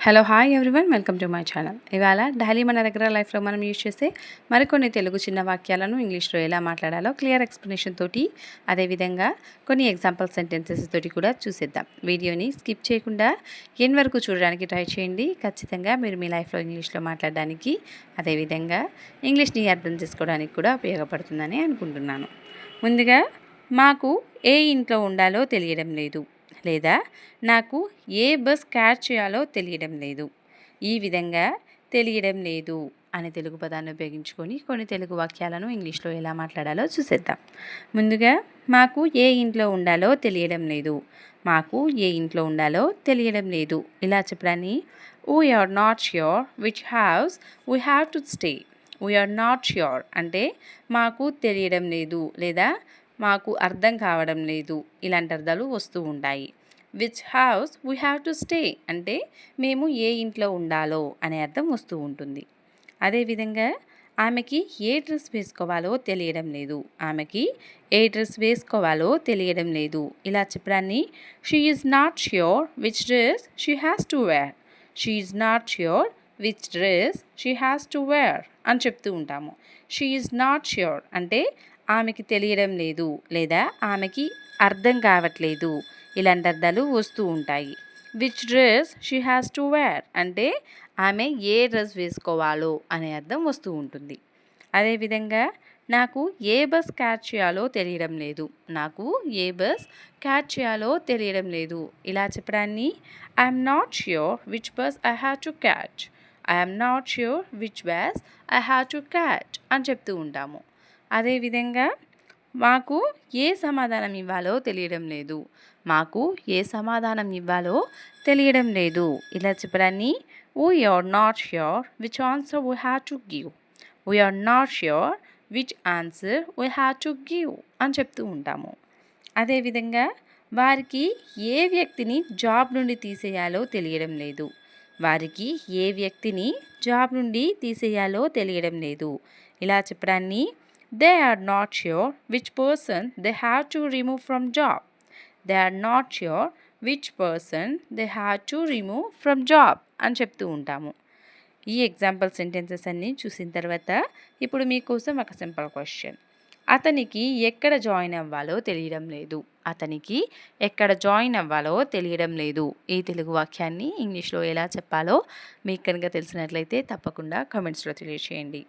Hello hi everyone, welcome to my channel. ఇవాళ daily మన దగ్గర లైఫ్లో మనం యూజ్ చేసే మరికొన్ని తెలుగు చిన్న వాక్యాలను ఇంగ్లీష్లో ఎలా మాట్లాడాలో క్లియర్ ఎక్స్ప్లెనేషన్ తోటి, అదేవిధంగా కొన్ని ఎగ్జాంపుల్ సెంటెన్సెస్ తోటి కూడా చూసేద్దాం. వీడియోని స్కిప్ చేయకుండా ఎండ్ వరకు చూడడానికి ట్రై చేయండి. ఖచ్చితంగా మీరు మీ లైఫ్లో ఇంగ్లీష్లో మాట్లాడడానికి, అదేవిధంగా ఇంగ్లీష్ని అర్థం చేసుకోవడానికి కూడా ఉపయోగపడుతుందని అనుకుంటున్నాను. ముందుగా, మాకు ఏ ఇంట్లో ఉండాలో తెలియడం లేదు, లేదా నాకు ఏ బస్ క్యాచ్ చేయాలో తెలియడం లేదు. ఈ విధంగా తెలియడం లేదు అనే తెలుగు పదాన్ని ఉపయోగించుకొని కొన్ని తెలుగు వాక్యాలను ఇంగ్లీష్లో ఎలా మాట్లాడాలో చూసేద్దాం. ముందుగా, మాకు ఏ ఇంట్లో ఉండాలో తెలియడం లేదు. మాకు ఏ ఇంట్లో ఉండాలో తెలియడం లేదు ఇలా చెప్పడాన్ని we are not sure which house we have to stay. we are not sure అంటే మాకు తెలియడం లేదు లేదా మాకు అర్థం కావడం లేదు ఇలాంటి అర్థాలు వస్తూ ఉంటాయి. Which house we have to stay అంటే మేము ఏ ఇంట్లో ఉండాలో అనే అర్థం వస్తూ ఉంటుంది. అదేవిధంగా, ఆమెకి ఏ డ్రెస్ వేసుకోవాలో తెలియడం లేదు. ఆమెకి ఏ డ్రెస్ వేసుకోవాలో తెలియడం లేదు ఇలా చెప్పడాన్ని she is not sure which dress she has to wear. She is not sure which dress she has to wear అని చెప్తూ ఉంటాము. షీ ఈజ్ నాట్ ష్యూర్ అంటే ఆమెకి తెలియడం లేదు లేదా ఆమెకి అర్థం కావట్లేదు ఇలాంటి అర్థాలు వస్తూ ఉంటాయి. Which dress she has to wear అంటే ఆమె ఏ డ్రెస్ వేసుకోవాలో అనే అర్థం వస్తూ ఉంటుంది. అదేవిధంగా, నాకు ఏ బస్ క్యాచ్ చేయాలో తెలియడం లేదు. నాకు ఏ బస్ క్యాచ్ చేయాలో తెలియడం లేదు ఇలా చెప్పడాన్ని I'm not sure which bus I have to catch. I'm not sure which bus I have to catch అని చెప్తూ ఉంటాము. అదేవిధంగా, మాకు ఏ సమాధానం ఇవ్వాలో తెలియడం లేదు. మాకు ఏ సమాధానం ఇవ్వాలో తెలియడం లేదు ఇలా చెప్పడాన్ని we are not sure which answer we have to give. we are not sure which answer we have to give అని చెప్తూ ఉంటాము. అదేవిధంగా, వారికి ఏ వ్యక్తిని జాబ్ నుండి తీసేయాలో తెలియడం లేదు. వారికి ఏ వ్యక్తిని జాబ్ నుండి తీసేయాలో తెలియడం లేదు ఇలా చెప్పడాన్ని they are not sure which person they have to remove from job. they are not sure which person they have to remove from job అని చెప్తూ ఉంటాము. ఈ ఎగ్జాంపుల్ సెంటెన్సెస్ అన్నీ చూసిన తర్వాత ఇప్పుడు మీకోసం ఒక సింపుల్ క్వశ్చన్. అతనికి ఎక్కడ జాయిన్ అవ్వాలో తెలియడం లేదు. అతనికి ఎక్కడ జాయిన్ అవ్వాలో తెలియడం లేదు ఈ తెలుగు వాక్యాన్ని ఇంగ్లీష్లో ఎలా చెప్పాలో మీకు కనుక తెలిసినట్లయితే తప్పకుండా కామెంట్స్లో తెలియచేయండి.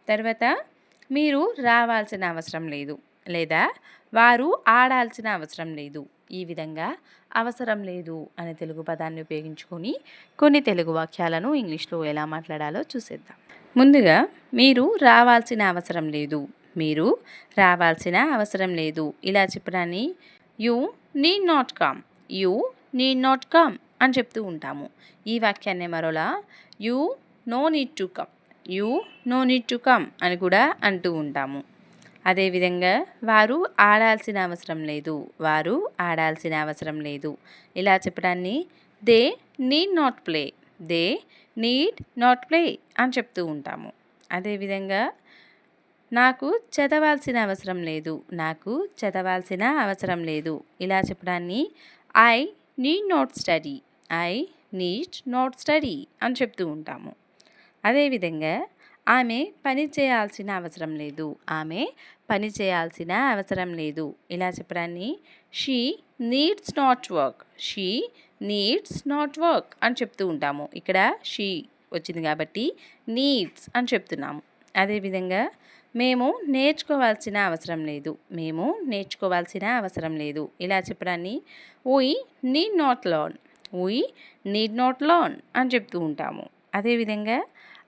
తర్వాత, మీరు రావాల్సిన అవసరం లేదు లేదా వారు ఆడాల్సిన అవసరం లేదు. ఈ విధంగా అవసరం లేదు అనే తెలుగు పదాన్ని ఉపయోగించుకొని కొన్ని తెలుగు వాక్యాలను ఇంగ్లీష్లో ఎలా మాట్లాడాలో చూసేద్దాం. ముందుగా, మీరు రావాల్సిన అవసరం లేదు. మీరు రావాల్సిన అవసరం లేదు ఇలా చెప్పడాన్ని you need not come. You need not come అని చెప్తూ ఉంటాము. ఈ వాక్యాన్ని మరోలా you no need to come. You no need to come అని కూడా అంటూ ఉంటాము. అదేవిధంగా, వారు ఆడాల్సిన అవసరం లేదు. వారు ఆడాల్సిన అవసరం లేదు ఇలా చెప్పడాన్ని they need not play. They need not play అని చెప్తూ ఉంటాము. అదేవిధంగా, నాకు చదవాల్సిన అవసరం లేదు. నాకు చదవాల్సిన అవసరం లేదు ఇలా చెప్పడాన్ని I need not study. I need not study అని చెప్తూ ఉంటాము. అదేవిధంగా, ఆమె పని చేయాల్సిన అవసరం లేదు. ఆమె పని చేయాల్సిన అవసరం లేదు ఇలా చెప్పడాన్ని she needs not work. She needs not work అని చెప్తూ ఉంటాము. ఇక్కడ షీ వచ్చింది కాబట్టి నీడ్స్ అని చెప్తున్నాము. అదేవిధంగా, మేము నేర్చుకోవాల్సిన అవసరం లేదు. మేము నేర్చుకోవాల్సిన అవసరం లేదు ఇలా చెప్పడాన్ని we need not learn. we need not learn అని చెప్తూ ఉంటాము. అదేవిధంగా,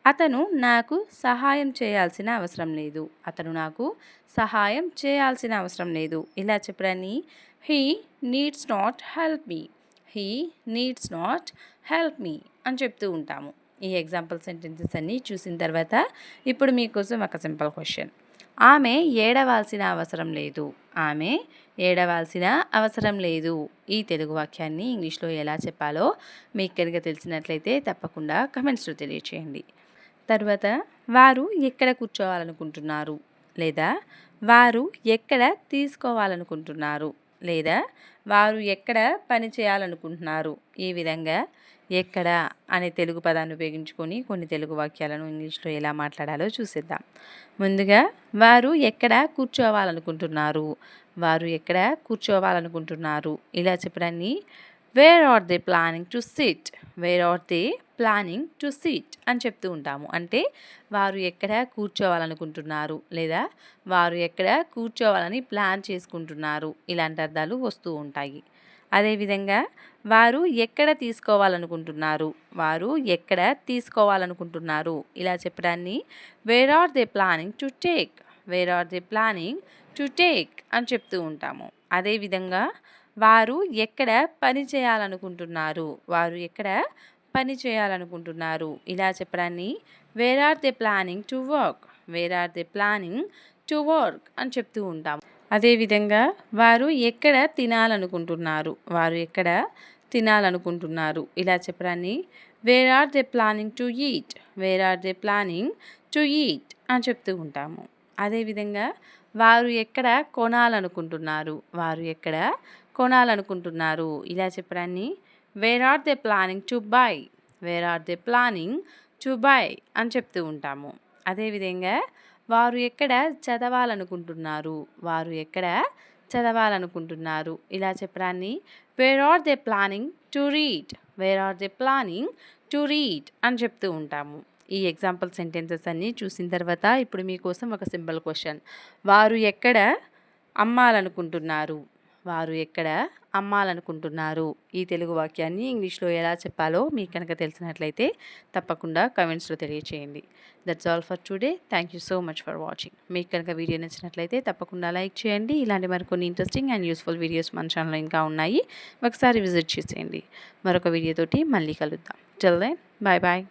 అతను నాకు సహాయం చేయాల్సిన అవసరం లేదు. అతను నాకు సహాయం చేయాల్సిన అవసరం లేదు ఇలా చెప్పడాన్ని he needs not help me. He needs not help me అని చెప్తూ ఉంటాము. ఈ ఎగ్జాంపుల్ సెంటెన్సెస్ అన్నీ చూసిన తర్వాత ఇప్పుడు మీకోసం ఒక సింపుల్ క్వశ్చన్. ఆమె ఏడవాల్సిన అవసరం లేదు. ఆమె ఏడవాల్సిన అవసరం లేదు ఈ తెలుగు వాక్యాన్ని ఇంగ్లీష్లో ఎలా చెప్పాలో మీకు కనుక తెలిసినట్లయితే తప్పకుండా కమెంట్స్లో తెలియచేయండి. తర్వాత, వారు ఎక్కడ కూర్చోవాలనుకుంటున్నారు లేదా వారు ఎక్కడ తీసుకోవాలనుకుంటున్నారు లేదా వారు ఎక్కడ పని చేయాలనుకుంటున్నారు ఈ విధంగా ఎక్కడ అనే తెలుగు పదాన్ని ఉపయోగించుకొని కొన్ని తెలుగు వాక్యాలను ఇంగ్లీష్లో ఎలా మాట్లాడాలో చూసేద్దాం. ముందుగా వారు ఎక్కడ కూర్చోవాలనుకుంటున్నారు, వారు ఎక్కడ కూర్చోవాలనుకుంటున్నారు ఇలా చెప్పడాన్ని where are they planning to sit, where are they planning to sit అని చెప్తూ ఉంటాము. అంటే వారు ఎక్కడ కూర్చోవాలనుకుంటున్నారు లేదా వారు ఎక్కడ కూర్చోవాలని ప్లాన్ చేసుకుంటున్నారు ఇలాంటి అర్థాలు వస్తూ ఉంటాయి. అదేవిధంగా వారు ఎక్కడ తీసుకోవాలనుకుంటున్నారు, వారు ఎక్కడ తీసుకోవాలనుకుంటున్నారు ఇలా చెప్పడాన్ని where are they planning to take, where are they planning to take అని చెప్తూ ఉంటాము. అదేవిధంగా వారు ఎక్కడ పని చేయాలనుకుంటున్నారు, వారు ఎక్కడ పని చేయాలనుకుంటున్నారు ఇలా చెప్పడాన్ని where are they planning to work, where are they planning to work అని చెప్తూ ఉంటాము. అదేవిధంగా వారు ఎక్కడ తినాలనుకుంటున్నారు, వారు ఎక్కడ తినాలనుకుంటున్నారు ఇలా చెప్పడాన్ని where are they planning to eat, where are they planning to eat అని చెప్తూ ఉంటాము. అదేవిధంగా వారు ఎక్కడ కొనాలనుకుంటున్నారు, వారు ఎక్కడ కొనాలనుకుంటున్నారు ఇలా చెప్పడాన్ని where are they planning to buy, where are they planning to buy అని చెప్తూ ఉంటాము. అదేవిధంగా వారు ఎక్కడ చదవాలనుకుంటున్నారు, వారు ఎక్కడ చదవాలనుకుంటున్నారు ఇలా చెప్పడాన్ని where are they planning to read, where are they planning to read అని చెప్తూ ఉంటాము. ఈ ఎగ్జాంపుల్ సెంటెన్సెస్ అన్నీ చూసిన తర్వాత ఇప్పుడు మీకోసం ఒక సింపుల్ క్వశ్చన్. వారు ఎక్కడ అమ్మాలనుకుంటున్నారు, వారు ఎక్కడ అమ్మాలనుకుంటున్నారు ఈ తెలుగు వాక్యాన్ని ఇంగ్లీష్లో ఎలా చెప్పాలో మీకు కనుక తెలిసినట్లయితే తప్పకుండా కమెంట్స్లో తెలియచేయండి. That's all for today. Thank you so much for watching. మీకు కనుక వీడియో నచ్చినట్లయితే తప్పకుండా లైక్ చేయండి. ఇలాంటి మరికొన్ని ఇంట్రెస్టింగ్ అండ్ యూస్ఫుల్ వీడియోస్ మన ఛానల్లో ఇంకా ఉన్నాయి, ఒకసారి విజిట్ చేసేయండి. మరొక వీడియోతోటి మళ్ళీ కలుద్దాం. Till then bye bye.